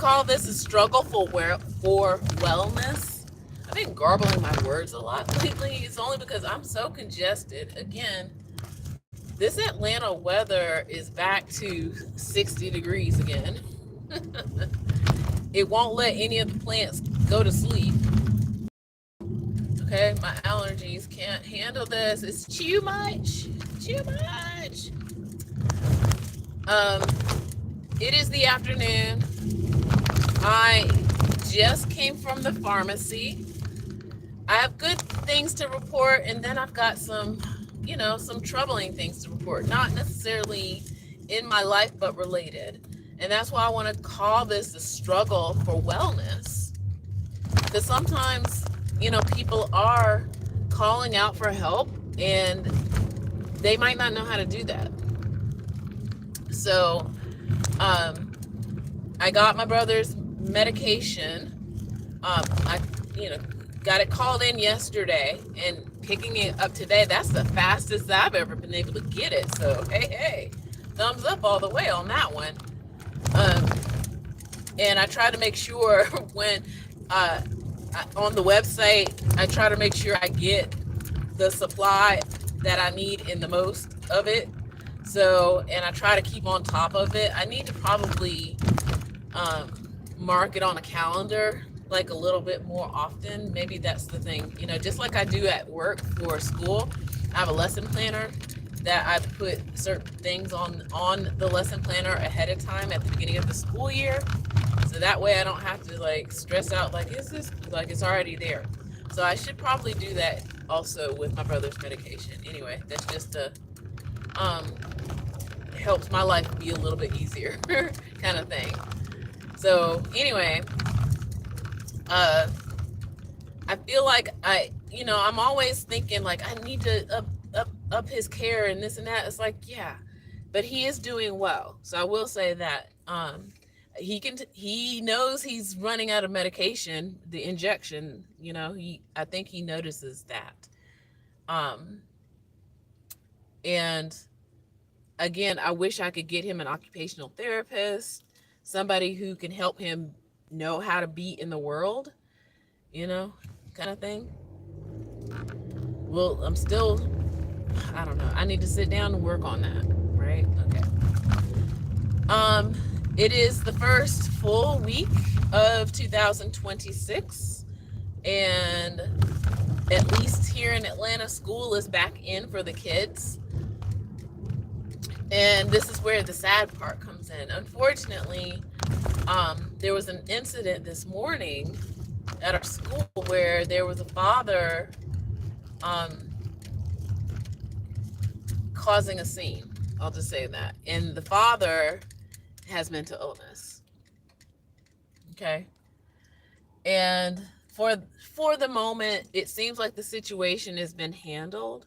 call this a struggle for wellness. I've been garbling my words a lot lately. It's only because I'm so congested. Again, this Atlanta weather is back to 60 degrees again. It won't let any of the plants go to sleep. Okay, my allergies can't handle this. It's too much. Too much. Um, it is the afternoon. I just came from the pharmacy. I have good things to report, and then I've got some troubling things to report. Not necessarily in my life, but related. And that's why I want to call this a struggle for wellness. Because sometimes, people are calling out for help, and they might not know how to do that. So, I got my brother's medication. I, got it called in yesterday and picking it up today. That's the fastest I've ever been able to get it. So, hey, thumbs up all the way on that one. And I try to make sure when on the website, I try to make sure I get the supply that I need in the most of it. So, and I try to keep on top of it. I need to probably mark it on a calendar like a little bit more often. Maybe that's the thing, just like I do at work for school. I have a lesson planner that I put certain things on the lesson planner ahead of time at the beginning of the school year. So that way I don't have to stress out is this it's already there. So I should probably do that also with my brother's medication. Anyway, that's just helps my life be a little bit easier kind of thing. So anyway, I feel like I'm always thinking I need to up his care and this and that. It's yeah, but he is doing well. So I will say that he knows he's running out of medication, the injection. I think he notices that. Um, and again, I wish I could get him an occupational therapist, somebody who can help him know how to be in the world, kind of thing. Well, I don't know. I need to sit down and work on that, right? Okay. It is the first full week of 2026, and at least here in Atlanta, school is back in for the kids. And this is where the sad part comes in. Unfortunately, there was an incident this morning at our school where there was a father causing a scene. I'll just say that. And the father has mental illness. Okay. And for the moment, it seems like the situation has been handled,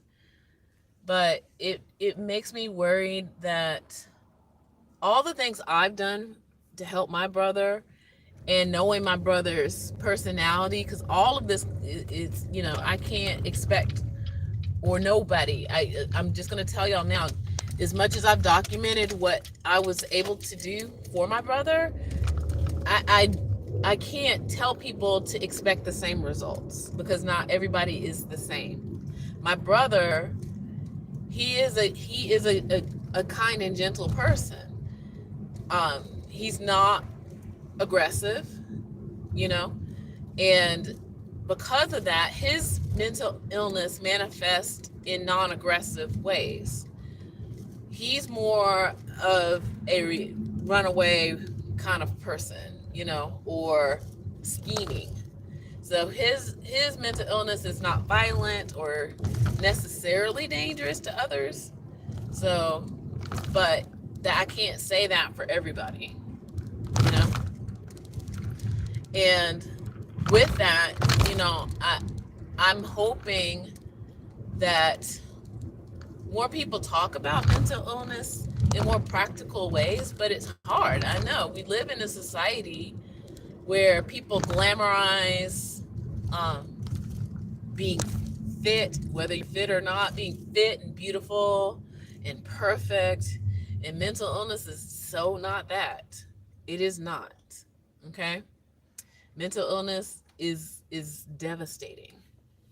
but it makes me worried that all the things I've done to help my brother, and knowing my brother's personality, because all of this is, I can't expect, or nobody, I'm just going to tell y'all now, as much as I've documented what I was able to do for my brother, I can't tell people to expect the same results, because not everybody is the same. My brother, he is a kind and gentle person. He's not aggressive, and because of that, his mental illness manifests in non-aggressive ways. He's more of a runaway kind of person, or scheming. So his mental illness is not violent or necessarily dangerous to others. So, but that I can't say that for everybody, And with that, I'm hoping that more people talk about mental illness in more practical ways, but it's hard. I know we live in a society where people glamorize being fit, whether you're fit or not, being fit and beautiful and perfect. And mental illness is so not that. It is not. Okay, mental illness is devastating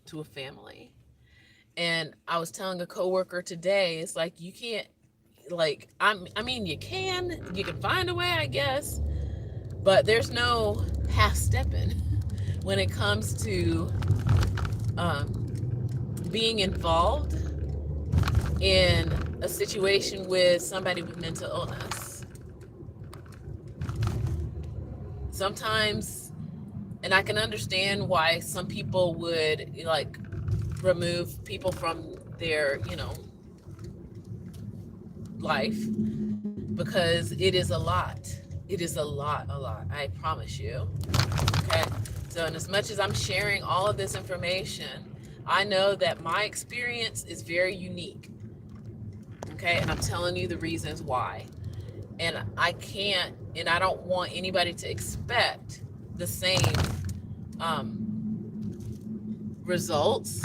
to a family. And I was telling a coworker today, it's like you can't, like, I mean you can find a way, I guess, but there's no half stepping when it comes to being involved in a situation with somebody with mental illness. Sometimes, and I can understand why some people would like remove people from their, life, because it is a lot. It is a lot. I promise you. Okay. So, and as much as I'm sharing all of this information, I know that my experience is very unique. Okay. And I'm telling you the reasons why. And I can't, and I don't want anybody to expect the same results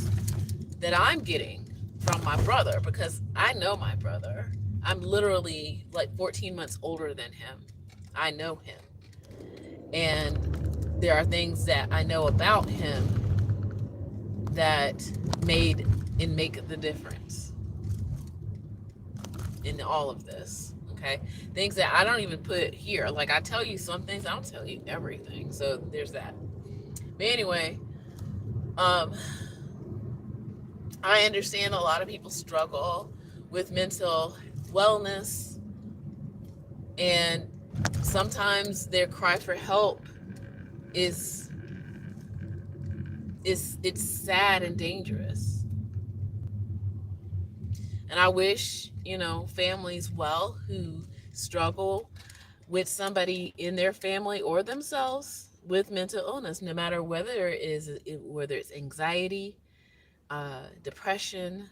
that I'm getting from my brother, because I know my brother. I'm literally like 14 months older than him. I know him. And there are things that I know about him that made and make the difference in all of this. Okay. Things that I don't even put here. Like, I tell you some things, I don't tell you everything. So there's that. But anyway, um, I understand a lot of people struggle with mental wellness, and sometimes their cry for help is it's sad and dangerous. And I wish, families well who struggle with somebody in their family or themselves with mental illness, no matter whether it's anxiety, depression,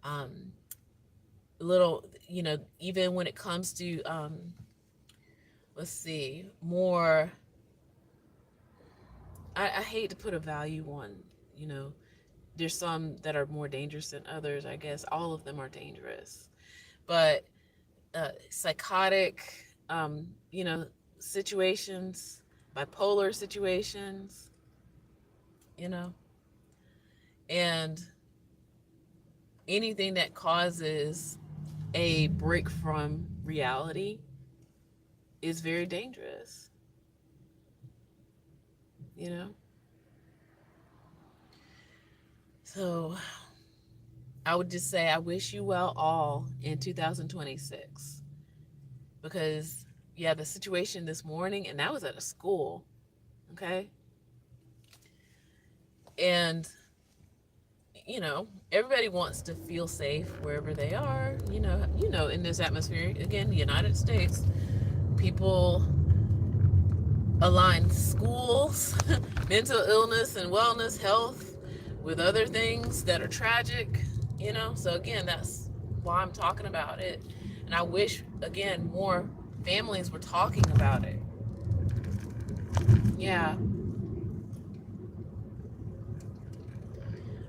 um, little, even when it comes to, let's see, more, I hate to put a value on, you know, there's some that are more dangerous than others. I guess all of them are dangerous, but psychotic, situations, bipolar situations, you know, and anything that causes a break from reality is very dangerous, you know. So I would just say I wish you well all in 2026, because yeah, the situation this morning, and that was at a school, okay? And everybody wants to feel safe wherever they are, in this atmosphere, again, the United States, people align schools, mental illness and wellness, health, with other things that are tragic, so again, that's why I'm talking about it. And I wish, again, more families were talking about it. Yeah,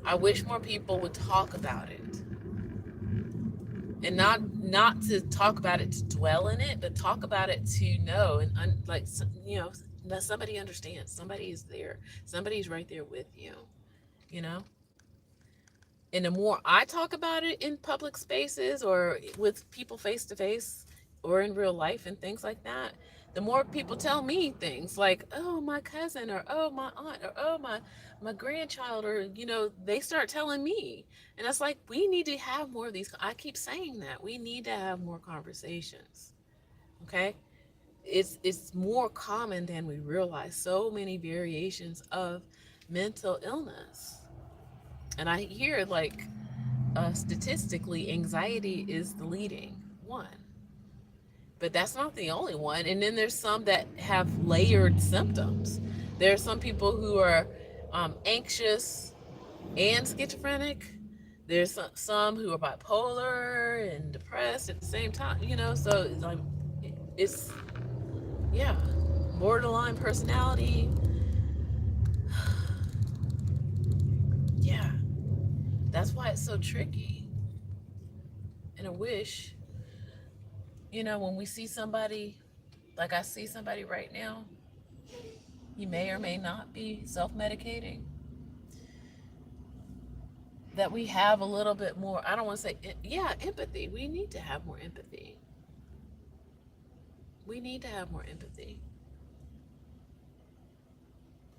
I wish more people would talk about it, and not to talk about it to dwell in it, but talk about it to know, and like, that somebody understands, somebody is there, somebody's right there with you, you know. And the more I talk about it in public spaces or with people face to face or in real life and things like that, the more people tell me things like, "Oh, my cousin," or "Oh, my aunt," or "Oh, my grandchild," or they start telling me. And it's like, we need to have more of these. I keep saying that we need to have more conversations. Okay? It's more common than we realize. So many variations of mental illness. And I hear, like, statistically, anxiety is the leading one, but that's not the only one. And then there's some that have layered symptoms. There are some people who are anxious and schizophrenic. There's some who are bipolar and depressed at the same time. So it's like, it's, yeah, borderline personality. Yeah, that's why it's so tricky. And I wish, when we see somebody Like, I see somebody right now, he may or may not be self-medicating, that we have a little bit more, I don't want to say, yeah, empathy. We need to have more empathy. We need to have more empathy.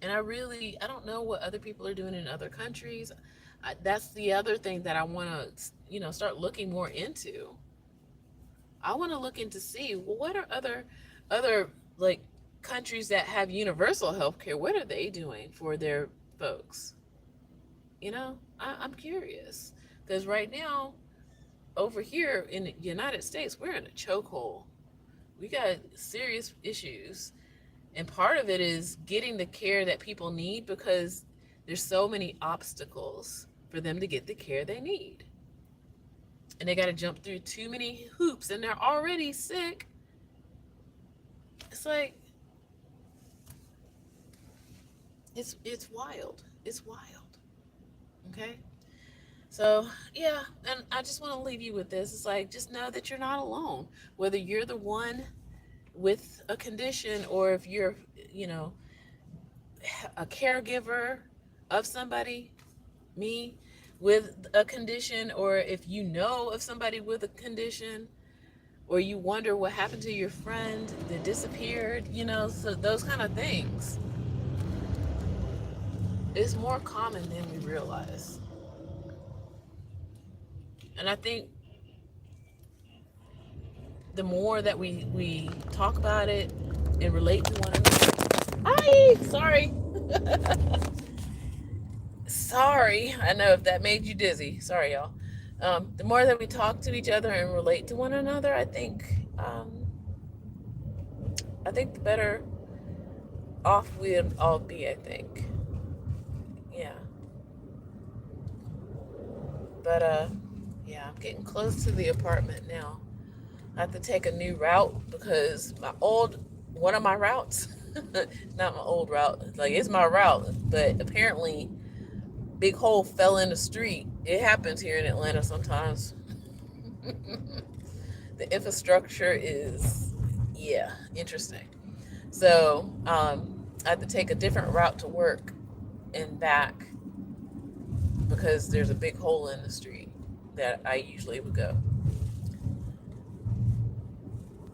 And I don't know what other people are doing in other countries. That's the other thing that I want to, start looking more into. I want to look into see, well, what are other like countries that have universal health care? What are they doing for their folks? I'm curious because right now over here in the United States, we're in a chokehold. We got serious issues, and part of it is getting the care that people need because there's so many obstacles for them to get the care they need, and they got to jump through too many hoops, and they're already sick. It's like it's wild. It's wild. Okay. So, yeah, and I just want to leave you with this. It's like, just know that you're not alone. Whether you're the one with a condition or if you're, you know, a caregiver of somebody, me, with a condition, or if you know of somebody with a condition, or you wonder what happened to your friend that disappeared, so those kind of things. It's more common than we realize. And I think the more that we talk about it and relate to one another. Hi, sorry. Sorry. I know if that made you dizzy. Sorry, y'all. The more that we talk to each other and relate to one another, I think the better off we'd all be. I think, yeah. But yeah, I'm getting close to the apartment now. I have to take a new route because one of my routes, not my old route, like it's my route, but apparently big hole fell in the street. It happens here in Atlanta sometimes. The infrastructure is, yeah, interesting. So I have to take a different route to work and back because there's a big hole in the street that I usually would go.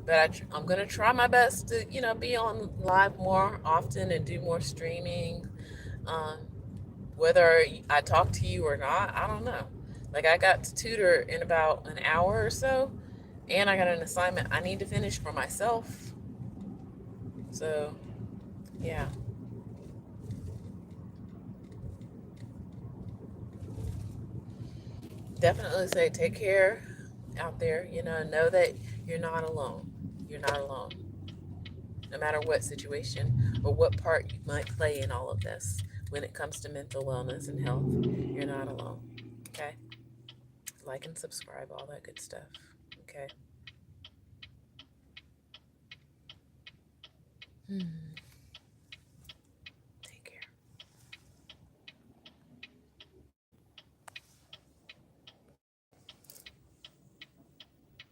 But I'm gonna try my best to, be on live more often and do more streaming. Um, Whether I talk to you or not, I don't know. Like, I got to tutor in about an hour or so, and I got an assignment I need to finish for myself. So, yeah, definitely say take care out there. Know that you're not alone. You're not alone. No matter what situation or what part you might play in all of this, when it comes to mental wellness and health, you're not alone. Okay? Like and subscribe, all that good stuff. Okay?